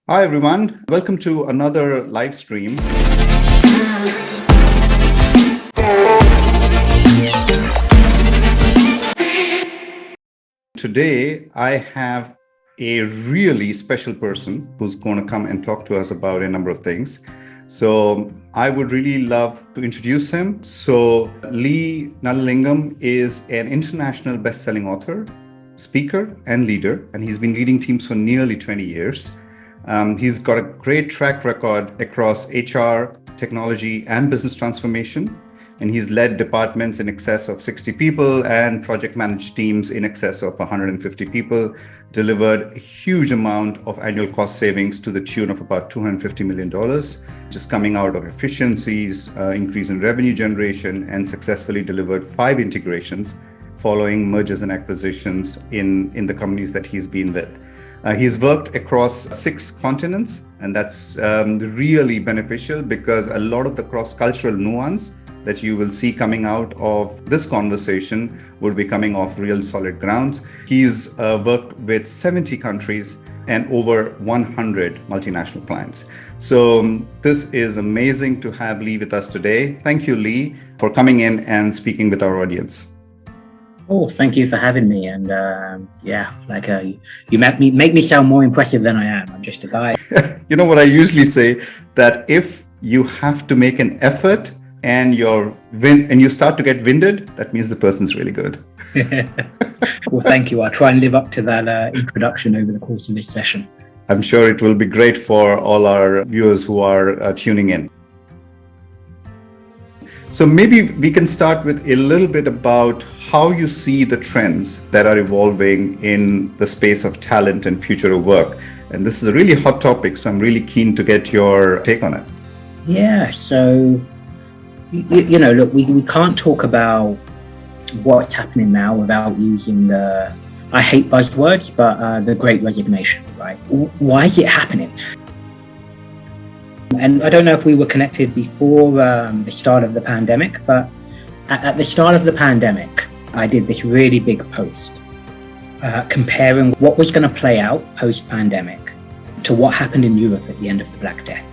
Hi, everyone. Welcome to another live stream. Today, I have a really special person who's going to come and talk to us about a number of things. So I would really love to introduce him. So Lee Nallalingham is an international best-selling author, speaker, and leader, and he's been leading teams for nearly 20 years. He's got a great track record across HR, technology, and business transformation. And he's led departments in excess of 60 people and project managed teams in excess of 150 people, delivered a huge amount of annual cost savings to the tune of about $250 million, just coming out of efficiencies, increase in revenue generation, and successfully delivered 5 integrations following mergers and acquisitions in the companies that he's been with. He's worked across 6 continents, and that's really beneficial because a lot of the cross-cultural nuance that you will see coming out of this conversation will be coming off real solid grounds. He's worked with 70 countries and over 100 multinational clients. So this is amazing to have Lee with us today. Thank you, Lee, for coming in and speaking with our audience. Oh, thank you for having me. And you make me sound more impressive than I am. I'm just a guy. You know what I usually say, that if you have to make an effort and you start to get winded, that means the person's really good. Well, thank you. I'll try and live up to that introduction over the course of this session. I'm sure it will be great for all our viewers who are tuning in. So maybe we can start with a little bit about how you see the trends that are evolving in the space of talent and future of work. And this is a really hot topic, so I'm really keen to get your take on it. Yeah, so, look, we can't talk about what's happening now without using I hate buzzwords, but the Great Resignation, right? Why is it happening? And I don't know if we were connected before the start of the pandemic, but at the start of the pandemic, I did this really big post comparing what was going to play out post-pandemic to what happened in Europe at the end of the Black Death,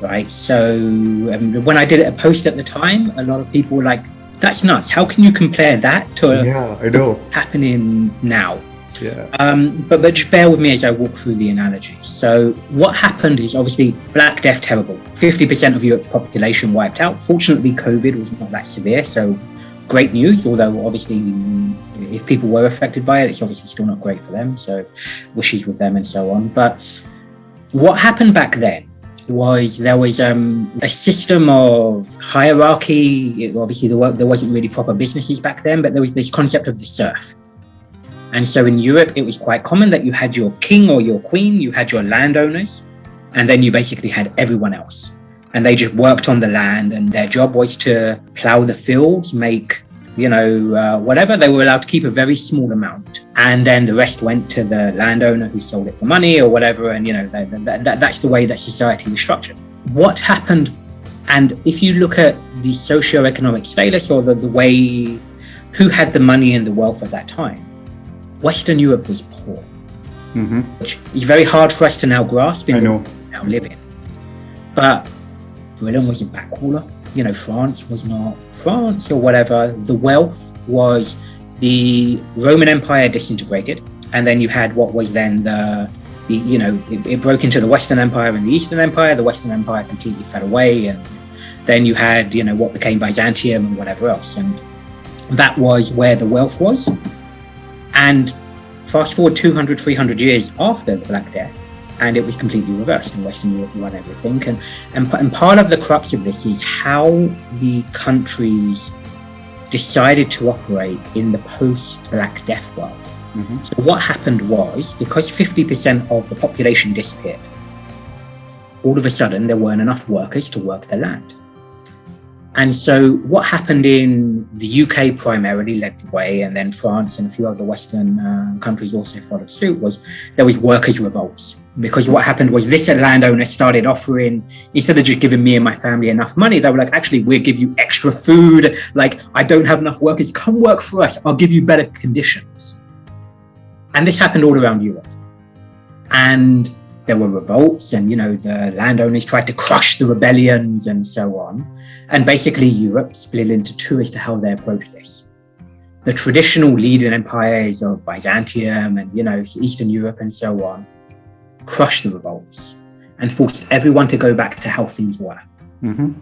right? So when I did a post at the time, a lot of people were like, that's nuts. How can you compare that to what's happening now? Yeah. But just bear with me as I walk through the analogy. So what happened is obviously Black Death, terrible. 50% of Europe's population wiped out. Fortunately, COVID was not that severe, so great news. Although obviously, if people were affected by it, it's obviously still not great for them. So wishes with them and so on. But what happened back then was there was a system of hierarchy. Obviously, there wasn't really proper businesses back then, but there was this concept of the serf. And so in Europe, it was quite common that you had your king or your queen, you had your landowners, and then you basically had everyone else. And they just worked on the land, and their job was to plow the fields, make, whatever. They were allowed to keep a very small amount. And then the rest went to the landowner who sold it for money or whatever. And, that's the way that society was structured. What happened, and if you look at the socioeconomic status or the way, who had the money and the wealth at that time, Western Europe was poor, which is very hard for us to now grasp in the we now live in. But Britain was a backwater. France was not France or whatever. The wealth was the Roman Empire disintegrated, and then you had what was then it broke into the Western Empire and the Eastern Empire. The Western Empire completely fell away, and then you had what became Byzantium and whatever else, and that was where the wealth was. And fast forward 200, 300 years after the Black Death, and it was completely reversed, and Western Europe won everything. And part of the crux of this is how the countries decided to operate in the post-Black Death world. So what happened was, because 50% of the population disappeared, all of a sudden there weren't enough workers to work the land. And so what happened in the UK primarily led the way, and then France and a few other Western countries also followed suit, was there was workers' revolts. Because what happened was this landowner started offering, instead of just giving me and my family enough money, they were like, actually, we'll give you extra food. Like, I don't have enough workers, come work for us. I'll give you better conditions. And this happened all around Europe. And There were revolts, and the landowners tried to crush the rebellions and so on. And basically Europe split into two as to how they approached this. The traditional leading empires of Byzantium and Eastern Europe and so on crushed the revolts and forced everyone to go back to how things were. Mm-hmm.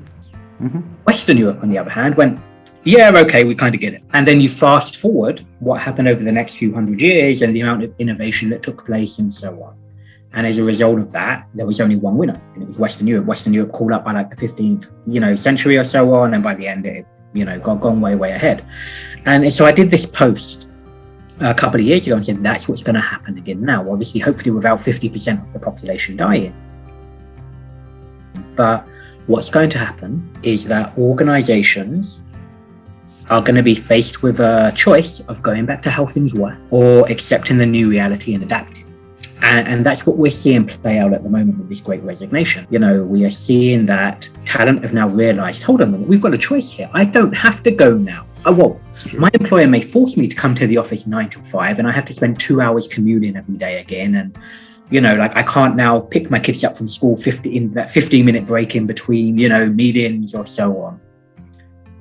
Mm-hmm. Western Europe, on the other hand, went, yeah, okay, we kind of get it. And then you fast forward what happened over the next few hundred years and the amount of innovation that took place and so on. And as a result of that, there was only one winner, and it was Western Europe. Western Europe called up by like the 15th, century or so on, and by the end it, gone way ahead. And so I did this post a couple of years ago and said that's what's going to happen again now. Obviously, hopefully without 50% of the population dying. But what's going to happen is that organizations are going to be faced with a choice of going back to how things were or accepting the new reality and adapting. And that's what we're seeing play out at the moment with this great resignation. We are seeing that talent have now realized, hold on a minute, we've got a choice here. I don't have to go now. My employer may force me to come to the office 9 to 5 and I have to spend 2 hours commuting every day again. And, I can't now pick my kids up from school in that 15-minute break in between, meetings or so on.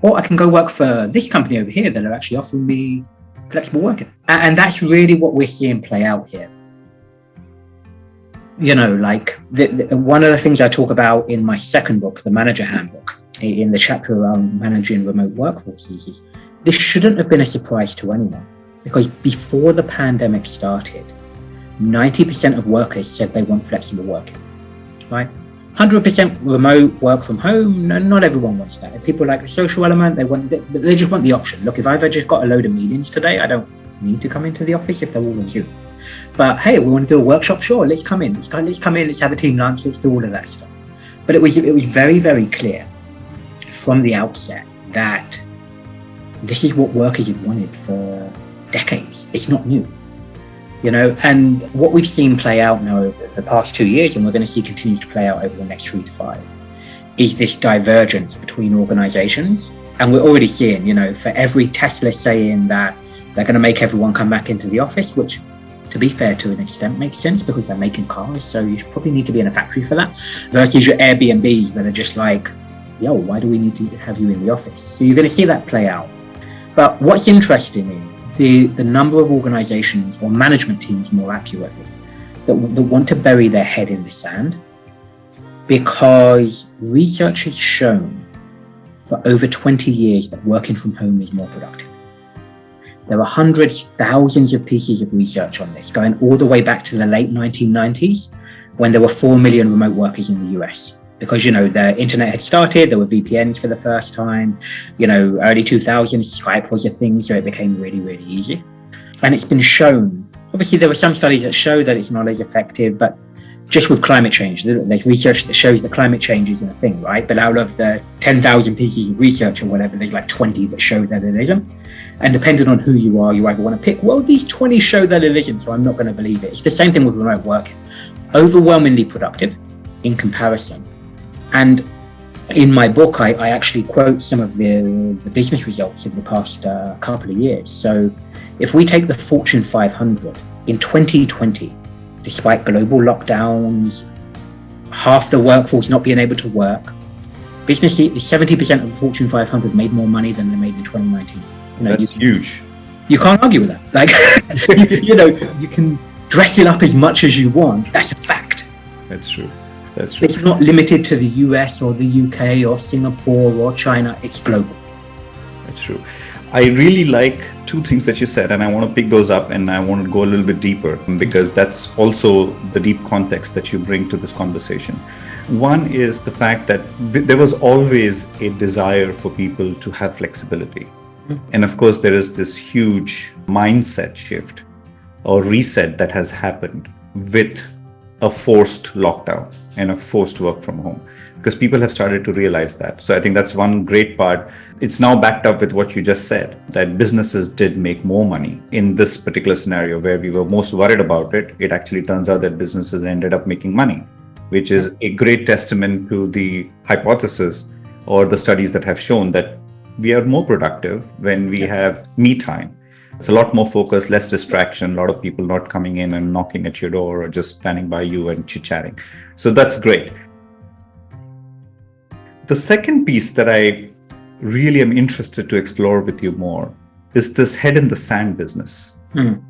Or I can go work for this company over here that are actually offering me flexible working. And that's really what we're seeing play out here. One of the things I talk about in my second book, The Manager Handbook, in the chapter around managing remote workforces, is this shouldn't have been a surprise to anyone, because before the pandemic started, 90% of workers said they want flexible working, right? 100% remote work from home. No, not everyone wants that. People like the social element. They just want the option. Look, if I've just got a load of meetings today, I don't need to come into the office if they're all on Zoom. But hey, we want to do a workshop. Sure, let's come in. Let's come in. Let's have a team lunch. Let's do all of that stuff. But it was very, very clear from the outset that this is what workers have wanted for decades. It's not new. And what we've seen play out now over the past 2 years, and we're going to see continue to play out over the next 3 to 5, is this divergence between organizations. And we're already seeing, for every Tesla saying that they're going to make everyone come back into the office, which, to be fair, to an extent makes sense because they're making cars, so you probably need to be in a factory for that, versus your Airbnbs that are just like, yo, why do we need to have you in the office? So you're going to see that play out. But what's interesting is the number of organizations, or management teams more accurately, that want to bury their head in the sand, because research has shown for over 20 years that working from home is more productive. There are hundreds, thousands of pieces of research on this, going all the way back to the late 1990s, when there were 4 million remote workers in the US. Because, the internet had started, there were VPNs for the first time, early 2000s, Skype was a thing, so it became really, really easy. And it's been shown, obviously there were some studies that show that it's not as effective, but just with climate change, there's research that shows that climate change isn't a thing, right? But out of the 10,000 pieces of research or whatever, there's like 20 that show that it isn't. And depending on who you are, you either want to pick, well, these 20 show that it isn't, so I'm not going to believe it. It's the same thing with remote working. Overwhelmingly productive in comparison. And in my book, I actually quote some of the business results of the past couple of years. So if we take the Fortune 500 in 2020, despite global lockdowns, half the workforce not being able to work, 70% of the Fortune 500 made more money than they made in 2019. That's huge. You can't argue with that. Like, you can dress it up as much as you want. That's a fact. That's true. That's true. It's not limited to the US or the UK or Singapore or China. It's global. That's true. I really like two things that you said, and I want to pick those up, and I want to go a little bit deeper because that's also the deep context that you bring to this conversation. One is the fact that there was always a desire for people to have flexibility. And of course, there is this huge mindset shift or reset that has happened with a forced lockdown and a forced work from home, because people have started to realize that. So I think that's one great part. It's now backed up with what you just said, that businesses did make more money in this particular scenario where we were most worried about it. It actually turns out that businesses ended up making money, which is a great testament to the hypothesis or the studies that have shown that we are more productive when we have me time. It's a lot more focus, less distraction, a lot of people not coming in and knocking at your door or just standing by you and chit-chatting. So that's great. The second piece that I really am interested to explore with you more is this head in the sand business,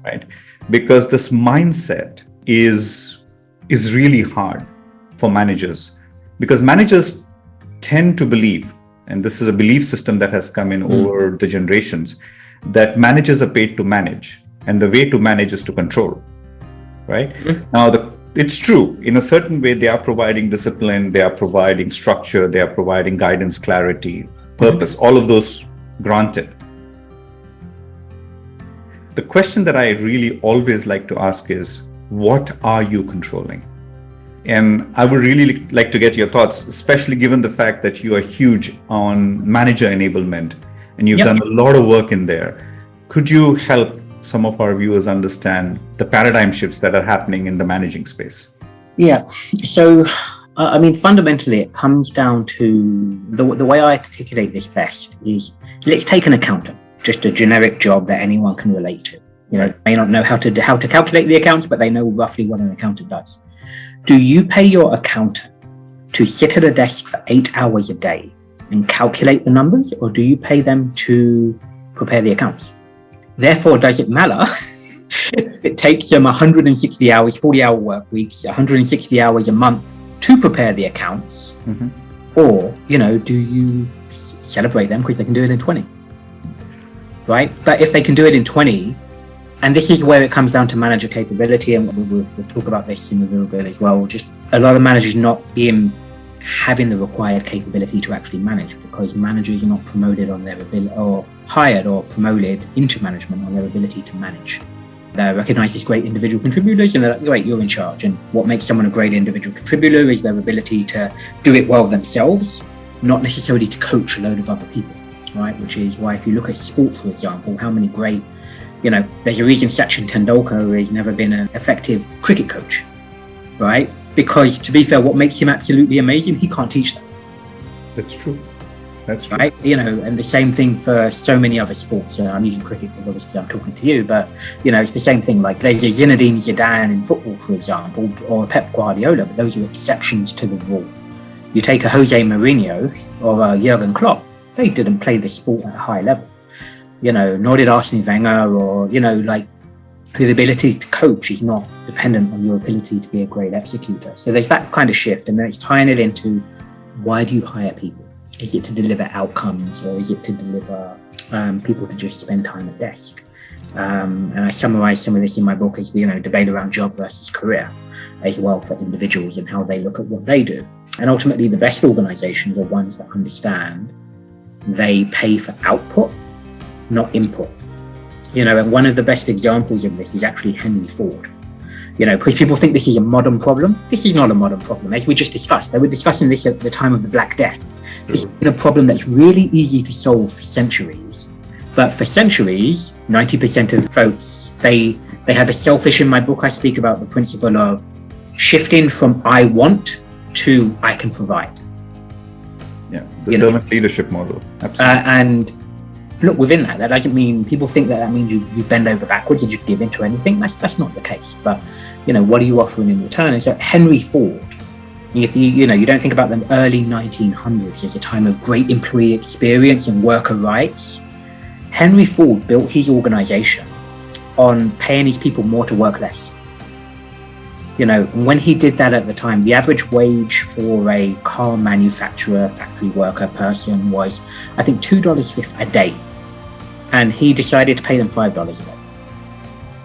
right? Because this mindset is really hard for managers, because managers tend to believe, and this is a belief system that has come in over the generations, that managers are paid to manage, and the way to manage is to control, right? Now, it's true. In a certain way, they are providing discipline, they are providing structure, they are providing guidance, clarity, purpose, all of those granted. The question that I really always like to ask is, what are you controlling? And I would really like to get your thoughts, especially given the fact that you are huge on manager enablement and you've done a lot of work in there. Could you help some of our viewers understand the paradigm shifts that are happening in the managing space? Yeah. So, fundamentally, it comes down to the way I articulate this best is, let's take an accountant, just a generic job that anyone can relate to. May not know how to calculate the accounts, but they know roughly what an accountant does. Do you pay your accountant to sit at a desk for 8 hours a day and calculate the numbers, or do you pay them to prepare the accounts? Therefore, does it matter if it takes them 160 hours, 40-hour work weeks, 160 hours a month to prepare the accounts, or, do you celebrate them because they can do it in 20, right? But if they can do it in 20, and this is where it comes down to manager capability, and we'll talk about this in a little bit as well, just a lot of managers not having the required capability to actually manage, because managers are not promoted on their ability, or hired or promoted into management on their ability to manage. They're recognized as great individual contributors, and they're like, great, you're in charge. And what makes someone a great individual contributor is their ability to do it well themselves, not necessarily to coach a load of other people, right? Which is why if you look at sport, for example, how many great, there's a reason Sachin Tendulkar has never been an effective cricket coach, right? Because, to be fair, what makes him absolutely amazing, he can't teach that. That's true. That's true. Right? And the same thing for so many other sports. I'm using cricket because obviously I'm talking to you, but, it's the same thing. Like, there's a Zinedine Zidane in football, for example, or Pep Guardiola, but those are exceptions to the rule. You take a Jose Mourinho or a Jurgen Klopp, they didn't play the sport at a high level. Nor did Arsene Wenger, or, the ability to coach is not dependent on your ability to be a great executor. So there's that kind of shift, and then it's tying it into, why do you hire people? Is it to deliver outcomes, or is it to deliver people to just spend time at desk? And I summarize some of this in my book as the debate around job versus career as well, for individuals and how they look at what they do. And ultimately, the best organizations are ones that understand they pay for output, not input. And one of the best examples of this is actually Henry Ford. Because people think this is a modern problem. This is not a modern problem, as we just discussed. They were discussing this at the time of the Black Death. This is a problem that's really easy to solve for centuries. But for centuries, 90% of folks, they have a selfish, in my book, I speak about the principle of shifting from I want to I can provide. Yeah, the servant leadership model. Absolutely. And look, within that doesn't mean, people think that means you bend over backwards and you give into anything. That's not the case. But, what are you offering in return? And so Henry Ford, you don't think about the early 1900s as a time of great employee experience and worker rights. Henry Ford built his organization on paying his people more to work less. When he did that at the time, the average wage for a car manufacturer, factory worker person was, I think, $2.50 a day. And he decided to pay them $5 a day.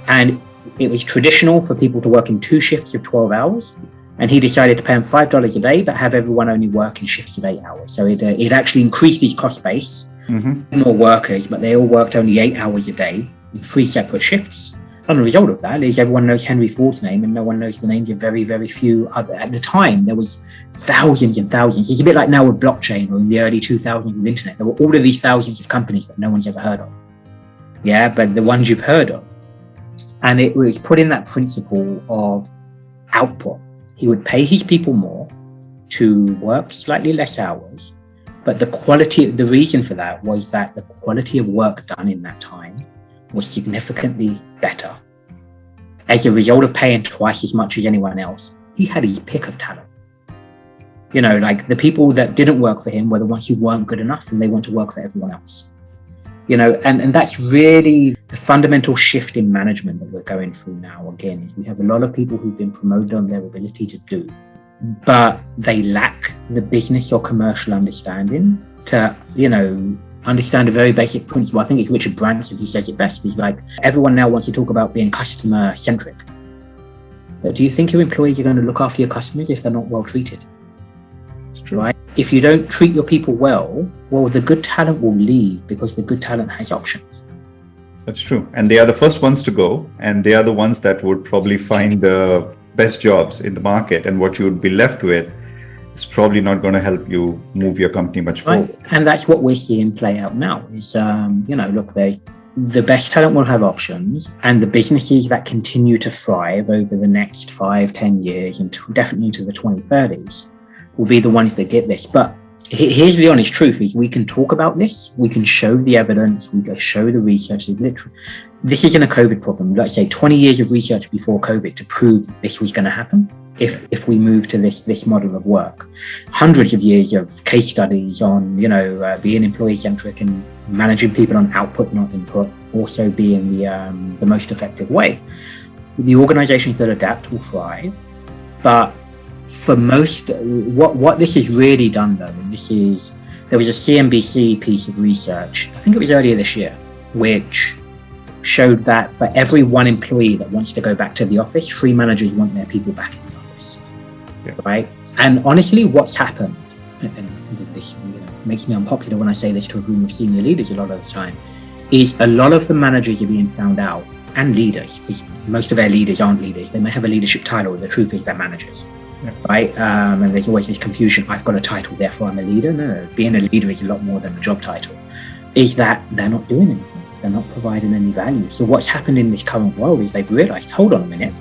And it was traditional for people to work in 2 shifts of 12 hours. And he decided to pay them $5 a day, but have everyone only work in shifts of 8 hours. So it actually increased his cost base, more workers, but they all worked only 8 hours a day in 3 separate shifts. And the result of that is everyone knows Henry Ford's name, and no one knows the names of very, very few other. At the time, there was thousands and thousands. It's a bit like now with blockchain, or in the early 2000s with internet. There were all of these thousands of companies that no one's ever heard of. Yeah, but the ones you've heard of. And it was put in that principle of output. He would pay his people more to work slightly less hours, but the reason for that was that the quality of work done in that time was significantly better. As a result of paying twice as much as anyone else, he had his pick of talent. You know, like the people that didn't work for him were the ones who weren't good enough and they want to work for everyone else. You know, and that's really the fundamental shift in management that we're going through now. Again, is we have a lot of people who've been promoted on their ability to do, but they lack the business or commercial understanding to, you know, understand a very basic principle. I think it's Richard Branson who says it best. He's like, everyone now wants to talk about being customer centric. But do you think your employees are going to look after your customers if they're not well treated? It's true. Right? If you don't treat your people well, the good talent will leave because the good talent has options. That's true. And they are the first ones to go. And they are the ones that would probably find the best jobs in the market. And what you would be left with is probably not going to help you move your company much forward. Right. And that's what we're seeing play out now is, you know, look, the best talent will have options, and the businesses that continue to thrive over the next 5-10 years and definitely into the 2030s will be the ones that get this. But here's the honest truth is we can talk about this, we can show the evidence, we can show the research. This isn't a COVID problem. Let's say 20 years of research before COVID to prove this was going to happen if we move to this model of work. Hundreds of years of case studies on, you know, being employee-centric and managing people on output, not input, also being the most effective way. The organizations that adapt will thrive, but for most, what this has really done though, there was a CNBC piece of research, I think it was earlier this year, which showed that for every one employee that wants to go back to the office, 3 managers want their people back in the office. Yeah. Right? And honestly, what's happened, and this makes me unpopular when I say this to a room of senior leaders a lot of the time, is a lot of the managers are being found out, and leaders, because most of our leaders aren't leaders. They may have a leadership title, but the truth is they're managers. Yeah. Right? And there's always this confusion. I've got a title, therefore I'm a leader. No, being a leader is a lot more than a job title. Is that they're not doing anything. They're not providing any value. So what's happened in this current world is they've realized, hold on a minute,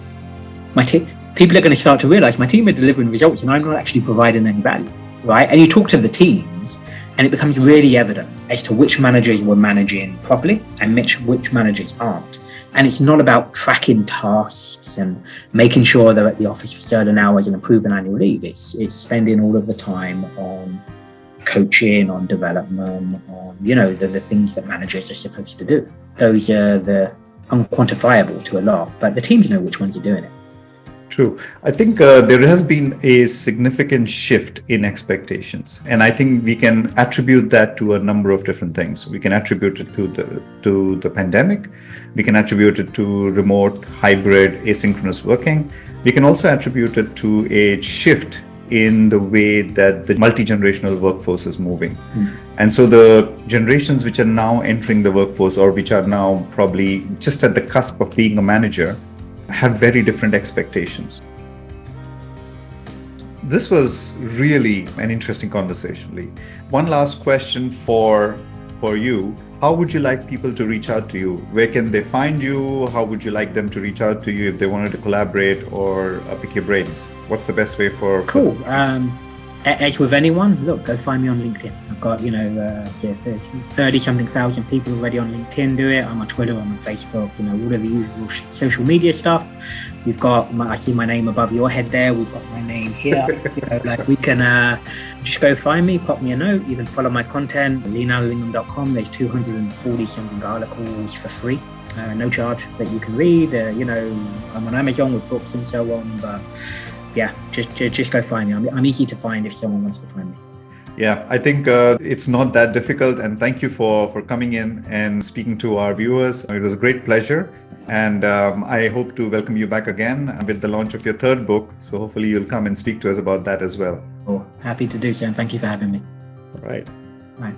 people are going to start to realize my team are delivering results and I'm not actually providing any value. Right? And you talk to the teams and it becomes really evident as to which managers were managing properly and which managers aren't. And it's not about tracking tasks and making sure they're at the office for certain hours and improving annual leave. It's spending all of the time on coaching, on development, on, you know, the things that managers are supposed to do. Those are the unquantifiable to a lot, but the teams know which ones are doing it. True. I think there has been a significant shift in expectations. And I think we can attribute that to a number of different things. We can attribute it to the pandemic. We can attribute it to remote, hybrid, asynchronous working. We can also attribute it to a shift in the way that the multi-generational workforce is moving. And so the generations which are now entering the workforce, or which are now probably just at the cusp of being a manager, have very different expectations. This was really an interesting conversation, Lee. One last question for you. How would you like people to reach out to you? Where can they find you? How would you like them to reach out to you if they wanted to collaborate or pick your brains? What's the best way for... Cool. As with anyone, look, go find me on LinkedIn. I've got, 30-something thousand people already on LinkedIn do it. I'm on Twitter, I'm on Facebook, all of the usual social media stuff. We've got, I see my name above your head there. We've got my name here. We can just go find me, pop me a note. You can follow my content, LeeNallalingham.com. There's 240-something articles for free, no charge, that you can read. I'm on Amazon with books and so on, but yeah, just go find me. I'm easy to find if someone wants to find me. Yeah, I think it's not that difficult. And thank you for coming in and speaking to our viewers. It was a great pleasure. And I hope to welcome you back again with the launch of your 3rd book. So hopefully you'll come and speak to us about that as well. Oh, happy to do so. And thank you for having me. All right. All right.